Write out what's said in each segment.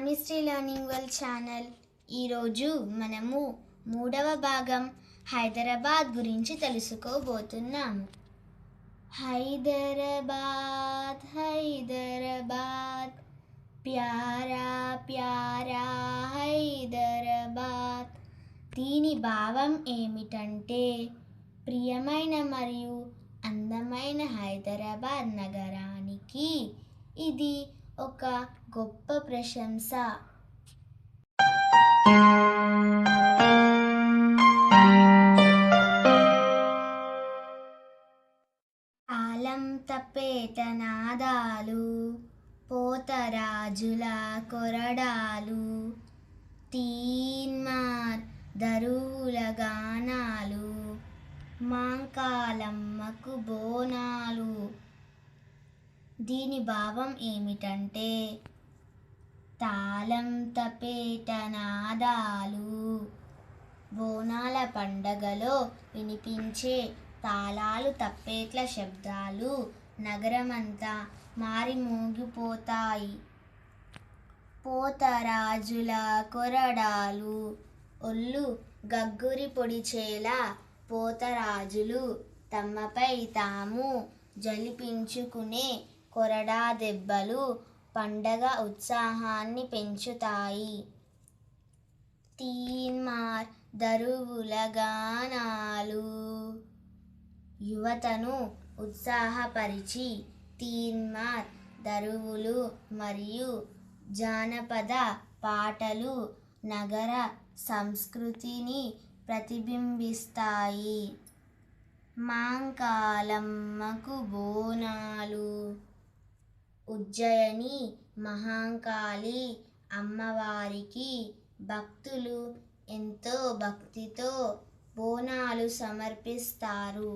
Chemistry learning world channel. ఈరోజు మనము 3వ భాగం హైదరాబాద్ గురించి తెలుసుకోబోతున్నాము. హైదరాబాద్ హైదరాబాద్ ప్యారా ప్యారా హైదరాబాద్. దీని భావం ఏమిటంటే ప్రియమైన మరియు అందమైన హైదరాబాద్ నగరానికి ఇది ఒక గొప్ప ప్రశంస. తాళం తప్పేట నాదాలు, పోతరాజుల కొరడాలు, తీన్మార్ దరువుల గానాలు, మాంకాలమ్మకు బోనాలు. దీని భావం ఏమిటంటే తాళం తపేట నాదాలు, బోనాల పండగలో వినిపించే తాళాలు తప్పేట్ల శబ్దాలు నగరమంతా మారిమోగిపోతాయి. పోతరాజుల కొరడాలు, ఒళ్ళు గగ్గురి పొడిచేలా పోతరాజులు తమపై తాము జలిపించుకునే కొరడా దెబ్బలు పండగ ఉత్సాహాన్ని పెంచుతాయి. తీన్మార్ దరువుల గానాలు యువతను ఉత్సాహపరిచి తీన్మార్ దరువులు మరియు జానపద పాటలు నగర సంస్కృతిని ప్రతిబింబిస్తాయి. మాంకాలమ్మకు బోనాలు, ఉజ్జయిని మహాంకాళి అమ్మవారికి భక్తులు ఎంతో భక్తితో బోనాలు సమర్పిస్తారు.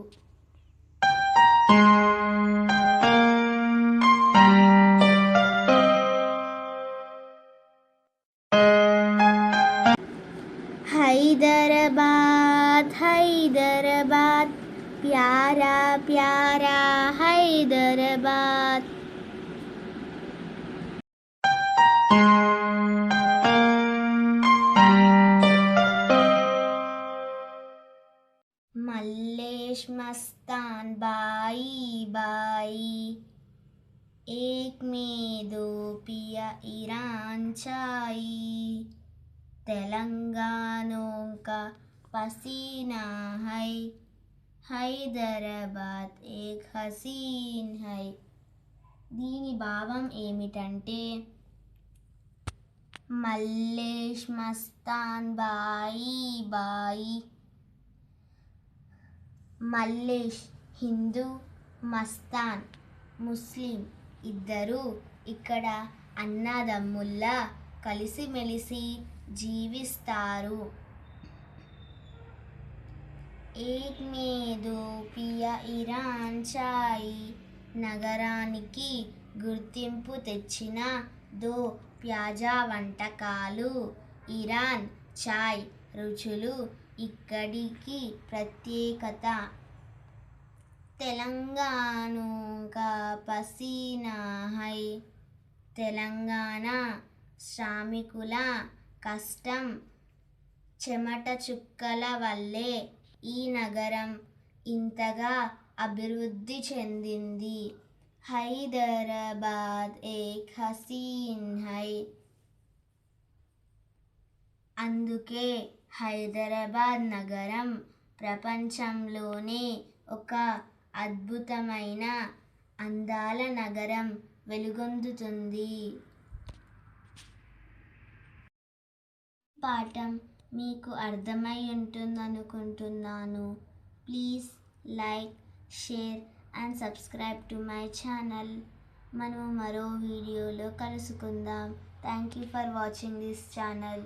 హైదరాబాద్ హైదరాబాద్ ప్యారా ప్యారా హైదరాబాద్. మల్లేష్ మస్తాన్ బాయి బాయి, ఏక్ మే దో పియా ఇరాన్ చాయి, తెలంగాణోं का पसीना है, హైదరాబాద్ ఏక్ హసీన్ హై. దీని భావం ఏమిటంటే మల్లేష్ మస్తాన్ బాయి బాయి. మల్లేష్ హిందూ, మస్తాన్ ముస్లిం ఇద్దరు ఇక్కడ అన్నదమ్ముల్లా కలిసిమెలిసి జీవిస్తారు. ఏక్ మే దో పియా ఇరాన్ చాయి నగరానికి గుర్తింపు తెచ్చిన దో ప్యాజా వంటకాలు, ఇరాన్ చాయ్ రుచులు ఇక్కడికి ప్రత్యేకత. తెలంగాణోं का పసీనా హై, తెలంగాణ శ్రామికుల కష్టం చెమట చుక్కల వల్లే ఈ నగరం ఇంతగా అభివృద్ధి చెందింది. హైదరాబాద్ ఏక్ హసీన్ హై. అందుకే హైదరాబాద్ నగరం ప్రపంచంలోనే ఒక అద్భుతమైన అందాల నగరం వెలుగొందుతుంది. పాఠం మీకు అర్థమై ఉంటుందనుకుంటున్నాను. Please like, share and subscribe to my channel. మనము మరో వీడియోలో కలుసుకుందాం. Thank you for watching this channel.